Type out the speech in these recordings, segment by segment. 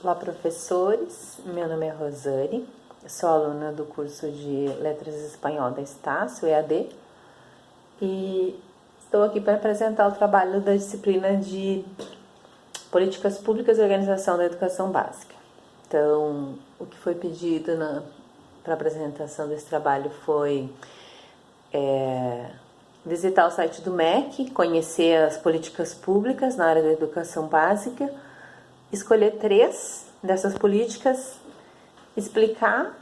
Olá, professores. Meu nome é Rosane, sou aluna do curso de Letras Espanhol da Estácio, EAD, e estou aqui para apresentar o trabalho da disciplina de Políticas Públicas e Organização da Educação Básica. Então, o que foi pedido para a apresentação desse trabalho foi visitar o site do MEC, conhecer as políticas públicas na área da educação básica, escolher 3 dessas políticas, explicá-las,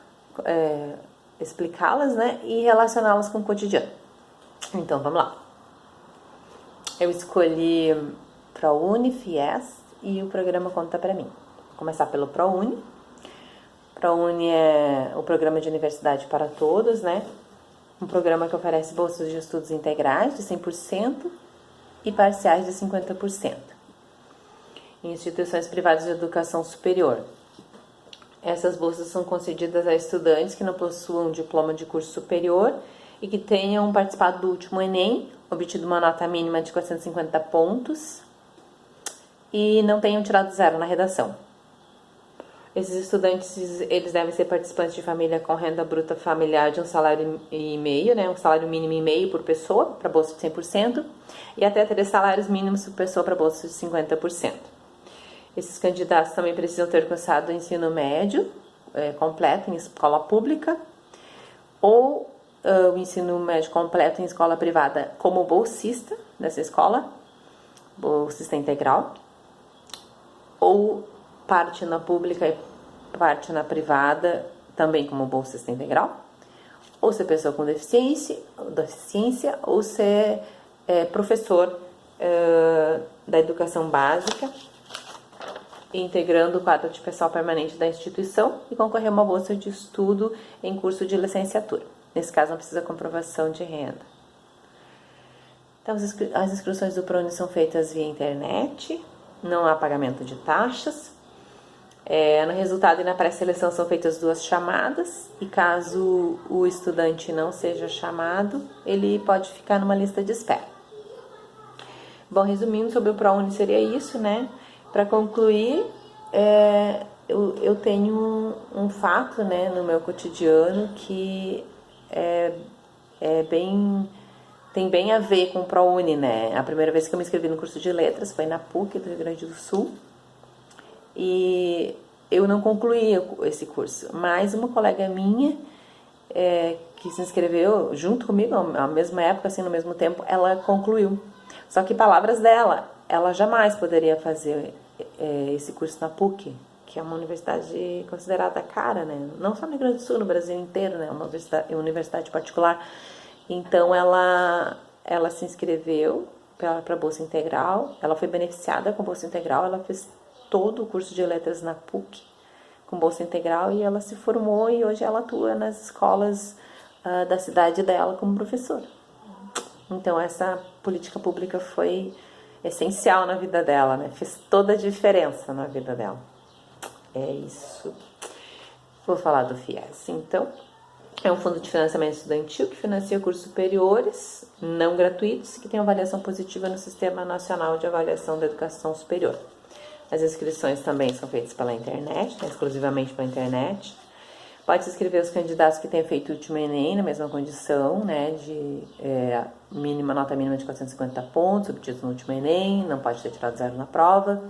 né, e relacioná-las com o cotidiano. Então, vamos lá. Eu escolhi ProUni, FIES e o programa Conta Pra Mim. Vou começar pelo ProUni. ProUni é o programa de universidade para todos, né? Um programa que oferece bolsas de estudos integrais de 100% e parciais de 50%. Em instituições privadas de educação superior. Essas bolsas são concedidas a estudantes que não possuam diploma de curso superior e que tenham participado do último Enem, obtido uma nota mínima de 450 pontos e não tenham tirado 0 na redação. Esses estudantes, eles devem ser participantes de família com renda bruta familiar de 1,5 salário, né, 1 salário mínimo e meio por pessoa, para bolsa de 100%, e até 3 salários mínimos por pessoa para bolsa de 50%. Esses candidatos também precisam ter cursado o ensino médio completo em escola pública ou o ensino médio completo em escola privada como bolsista dessa escola, bolsista integral, ou parte na pública e parte na privada também como bolsista integral, ou ser pessoa com deficiência ou ser professor da educação básica, integrando o quadro de pessoal permanente da instituição e concorrer a uma bolsa de estudo em curso de licenciatura. Nesse caso, não precisa comprovação de renda. Então, as inscrições do ProUni são feitas via internet, não há pagamento de taxas. No resultado e na pré-seleção são feitas 2 chamadas, e caso o estudante não seja chamado, ele pode ficar numa lista de espera. Bom, resumindo sobre o ProUni seria isso, né? Para concluir, eu tenho um fato, né, no meu cotidiano que tem bem a ver com o ProUni, né? A primeira vez que eu me inscrevi no curso de letras foi na PUC do Rio Grande do Sul, e eu não concluí esse curso, mas uma colega minha que se inscreveu junto comigo, à mesma época, assim, no mesmo tempo, ela concluiu. Só que, palavras dela, ela jamais poderia fazer esse curso na PUC, que é uma universidade considerada cara, né? Não só no Rio Grande do Sul, no Brasil inteiro, né? Uma universidade particular. Então, ela se inscreveu para a Bolsa Integral, ela foi beneficiada com a Bolsa Integral, ela fez todo o curso de letras na PUC com Bolsa Integral e ela se formou e hoje ela atua nas escolas da cidade dela como professora. Então, essa política pública foi essencial na vida dela, né? Fez toda a diferença na vida dela. É isso. Vou falar do FIES. Então, é um fundo de financiamento estudantil que financia cursos superiores não gratuitos que tem avaliação positiva no Sistema Nacional de Avaliação da Educação Superior. As inscrições também são feitas pela internet, né? Exclusivamente pela internet. Pode se inscrever os candidatos que tenham feito o último Enem na mesma condição, né, de nota mínima de 450 pontos, obtidos no último Enem, não pode ter tirado 0 na prova.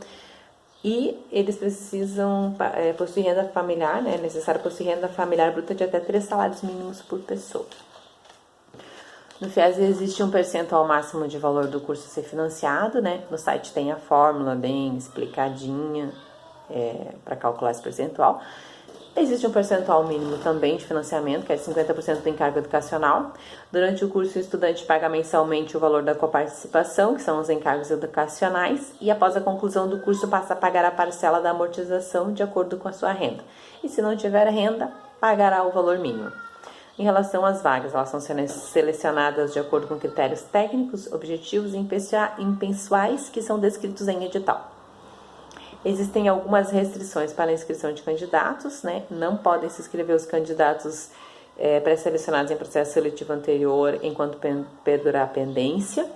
E eles precisam possuir renda familiar, né, é necessário possuir renda familiar bruta de até 3 salários mínimos por pessoa. No FIES existe um percentual máximo de valor do curso a ser financiado, né, no site tem a fórmula bem explicadinha para calcular esse percentual. Existe um percentual mínimo também de financiamento, que é de 50% do encargo educacional. Durante o curso, o estudante paga mensalmente o valor da coparticipação, que são os encargos educacionais, e após a conclusão do curso passa a pagar a parcela da amortização de acordo com a sua renda. E se não tiver renda, pagará o valor mínimo. Em relação às vagas, elas são selecionadas de acordo com critérios técnicos, objetivos e impessoais que são descritos em edital. Existem algumas restrições para a inscrição de candidatos, né? Não podem se inscrever os candidatos pré-selecionados em processo seletivo anterior enquanto perdurar a pendência.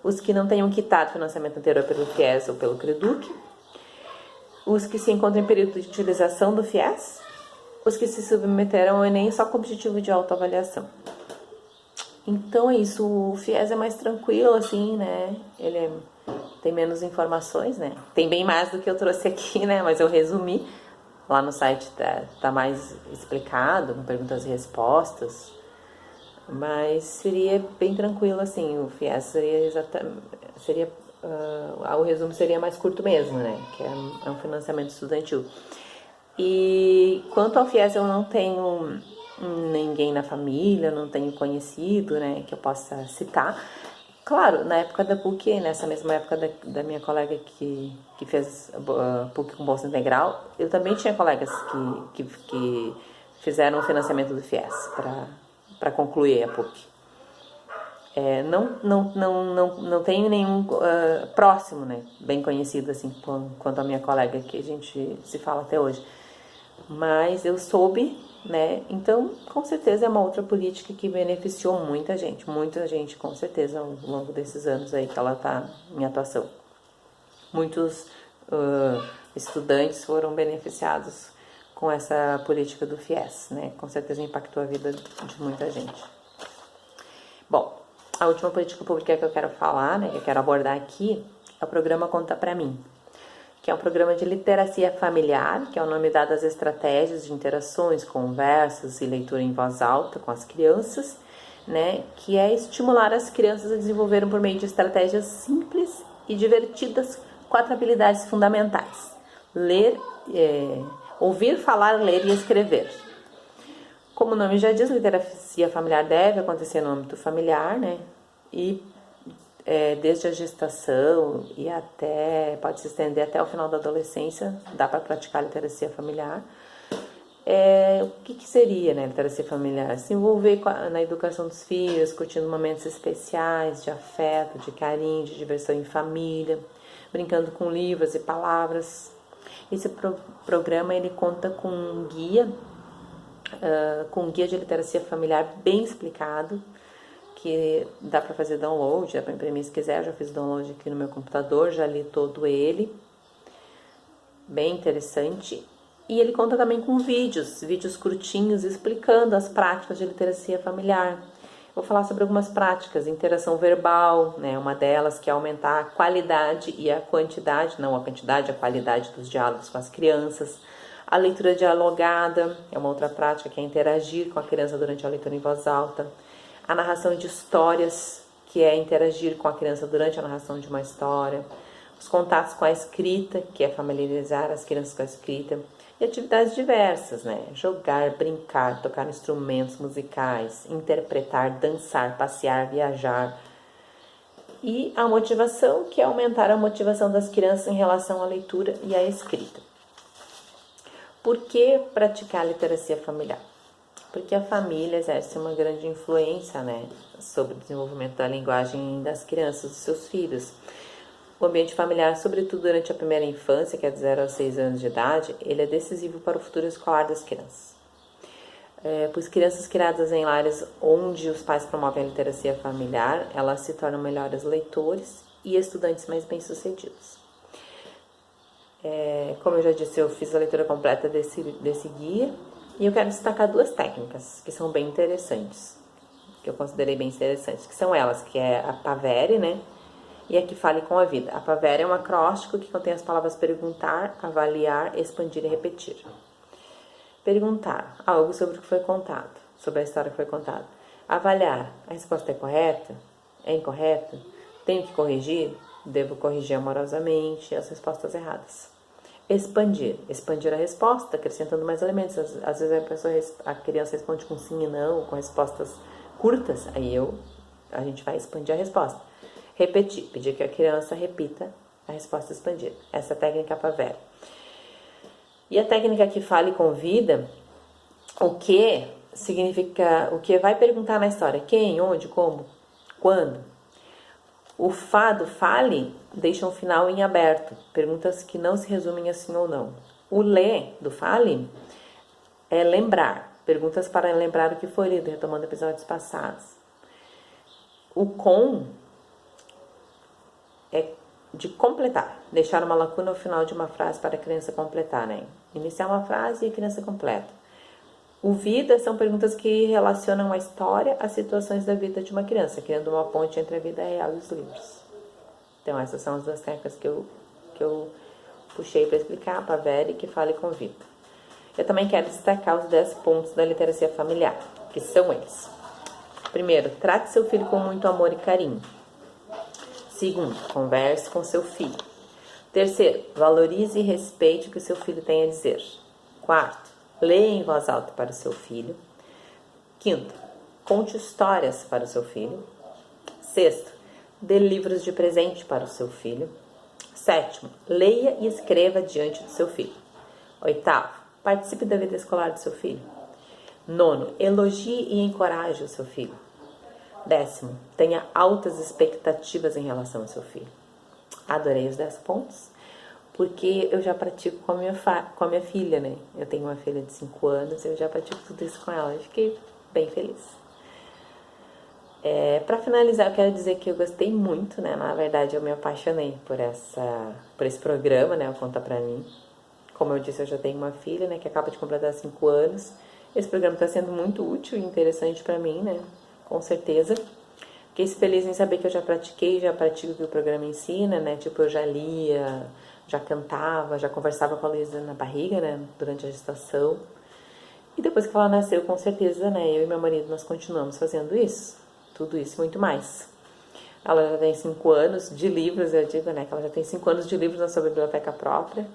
Os que não tenham quitado financiamento anterior pelo FIES ou pelo CREDUC. os que se encontram em período de utilização do FIES, os que se submeteram ao Enem só com o objetivo de autoavaliação. Então é isso, o FIES é mais tranquilo, assim, né? Tem menos informações, né? Tem bem mais do que eu trouxe aqui, né? Mas eu resumi. Lá no site tá mais explicado, com perguntas e respostas. Mas seria bem tranquilo, assim, o FIES o resumo seria mais curto mesmo, né? Que é um financiamento estudantil. E quanto ao FIES, eu não tenho ninguém na família, não tenho conhecido, né, que eu possa citar. Claro, na época da PUC, nessa mesma época da minha colega que fez PUC com bolsa integral, eu também tinha colegas que fizeram o financiamento do FIES para concluir a PUC. Não tenho nenhum próximo, né, bem conhecido assim quanto a minha colega, que a gente se fala até hoje. Mas eu soube, né? Então, com certeza é uma outra política que beneficiou muita gente com certeza ao longo desses anos aí que ela está em atuação. Muitos estudantes foram beneficiados com essa política do FIES, né? Com certeza impactou a vida de muita gente. Bom, a última política pública que eu quero falar, né, que eu quero abordar aqui, é o programa Conta Pra Mim, que é um programa de literacia familiar, que é o nome dado às estratégias de interações, conversas e leitura em voz alta com as crianças, né, que é estimular as crianças a desenvolverem por meio de estratégias simples e divertidas 4 habilidades fundamentais: ler, ouvir, falar, ler e escrever. Como o nome já diz, literacia familiar deve acontecer no âmbito familiar, né, e desde a gestação e pode se estender até o final da adolescência, dá para praticar literacia familiar. O que seria, né, literacia familiar? Se envolver na educação dos filhos, curtindo momentos especiais de afeto, de carinho, de diversão em família, brincando com livros e palavras. Esse programa ele conta com um guia de literacia familiar bem explicado, que dá para fazer download, dá para imprimir se quiser. Eu já fiz download aqui no meu computador, já li todo ele, bem interessante. E ele conta também com vídeos curtinhos explicando as práticas de literacia familiar. Vou falar sobre algumas práticas: interação verbal, né, uma delas que é aumentar a qualidade e a quantidade, não a quantidade, a qualidade dos diálogos com as crianças. A leitura dialogada é uma outra prática, que é interagir com a criança durante a leitura em voz alta. A narração de histórias, que é interagir com a criança durante a narração de uma história. Os contatos com a escrita, que é familiarizar as crianças com a escrita. E atividades diversas, né? Jogar, brincar, tocar instrumentos musicais, interpretar, dançar, passear, viajar. E a motivação, que é aumentar a motivação das crianças em relação à leitura e à escrita. Por que praticar literacia familiar? Porque a família exerce uma grande influência, né, sobre o desenvolvimento da linguagem das crianças, dos seus filhos. O ambiente familiar, sobretudo durante a primeira infância, que é de 0 a 6 anos de idade, ele é decisivo para o futuro escolar das crianças. Pois crianças criadas em lares onde os pais promovem a literacia familiar, elas se tornam melhores leitores e estudantes mais bem-sucedidos. Como eu já disse, eu fiz a leitura completa desse guia. E eu quero destacar 2 técnicas que são bem interessantes, que eu considerei bem interessantes, que são elas, que é a Pavere, né, e a que Fale com a Vida. A Pavere é um acróstico que contém as palavras perguntar, avaliar, expandir e repetir. Perguntar, algo sobre o que foi contado, sobre a história que foi contada. Avaliar, a resposta é correta? É incorreta? Tenho que corrigir? Devo corrigir amorosamente as respostas erradas. Expandir a resposta, acrescentando mais elementos. Às vezes a criança responde com sim e não, com respostas curtas, aí a gente vai expandir a resposta. Repetir, pedir que a criança repita a resposta expandida. Essa é a técnica Pavere. E a técnica que Fale com Vida, o que significa, o que vai perguntar na história: quem, onde, como, quando. O do Fale deixa um final em aberto, perguntas que não se resumem a sim ou não. O lê do Fale é lembrar, perguntas para lembrar o que foi lido, retomando episódios passados. O com é de completar, deixar uma lacuna ao final de uma frase para a criança completar, né? Iniciar uma frase e a criança completa. O vida são perguntas que relacionam a história às situações da vida de uma criança, criando uma ponte entre a vida real e os livros. Então essas são as duas técnicas que eu puxei para explicar para a Vera e que fale com vida. Eu também quero destacar os 10 pontos da literacia familiar, que são eles. Primeiro, trate seu filho com muito amor e carinho. Segundo, converse com seu filho. Terceiro, valorize e respeite o que o seu filho tem a dizer. Quarto, leia em voz alta para o seu filho. Quinto, conte histórias para o seu filho. Sexto, dê livros de presente para o seu filho. Sétimo, leia e escreva diante do seu filho. Oitavo, participe da vida escolar do seu filho. Nono, elogie e encoraje o seu filho. Décimo, tenha altas expectativas em relação ao seu filho. Adorei os 10 pontos, porque eu já pratico com a minha filha, né? Eu tenho uma filha de 5 anos, eu já pratico tudo isso com ela. Eu fiquei bem feliz. Para finalizar, eu quero dizer que eu gostei muito, né? Na verdade, eu me apaixonei por esse programa, né? O Conta Pra Mim. Como eu disse, eu já tenho uma filha, né? Que acaba de completar 5 anos. Esse programa está sendo muito útil e interessante para mim, né? Com certeza. Fiquei feliz em saber que eu já pratico o que o programa ensina, né? Tipo, eu já lia, já cantava, já conversava com a Luísa na barriga, né? Durante a gestação. E depois que ela nasceu, com certeza, né? Eu e meu marido, nós continuamos fazendo isso. Tudo isso e muito mais. Ela já tem 5 anos de livros, eu digo, né? Que ela já tem 5 anos de livros na sua biblioteca própria.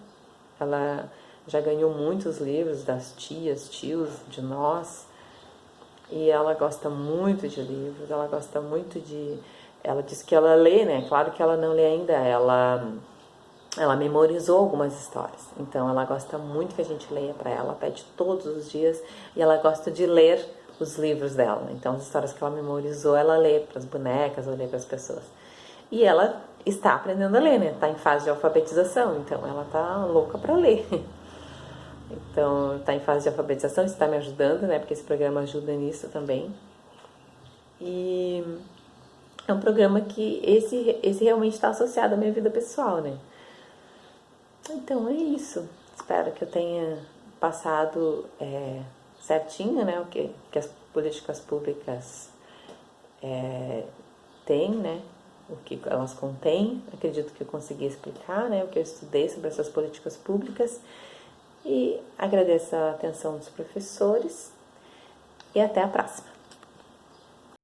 Ela já ganhou muitos livros das tias, tios, de nós. E ela gosta muito de livros, ela gosta muito de... Ela diz que ela lê, né? Claro que ela não lê ainda, ela memorizou algumas histórias. Então, ela gosta muito que a gente leia para ela, pede todos os dias. E ela gosta de ler os livros dela. Então, as histórias que ela memorizou, ela lê para as bonecas ou lê para as pessoas. E ela está aprendendo a ler, né? Está em fase de alfabetização, então ela está louca para ler. Então, está em fase de alfabetização, isso está me ajudando, né? Porque esse programa ajuda nisso também. E é um programa que esse realmente está associado à minha vida pessoal, né? Então, é isso. Espero que eu tenha passado certinho, né? O que as políticas públicas têm, né? O que elas contêm. Acredito que eu consegui explicar, né? O que eu estudei sobre essas políticas públicas. E agradeço a atenção dos professores e até a próxima.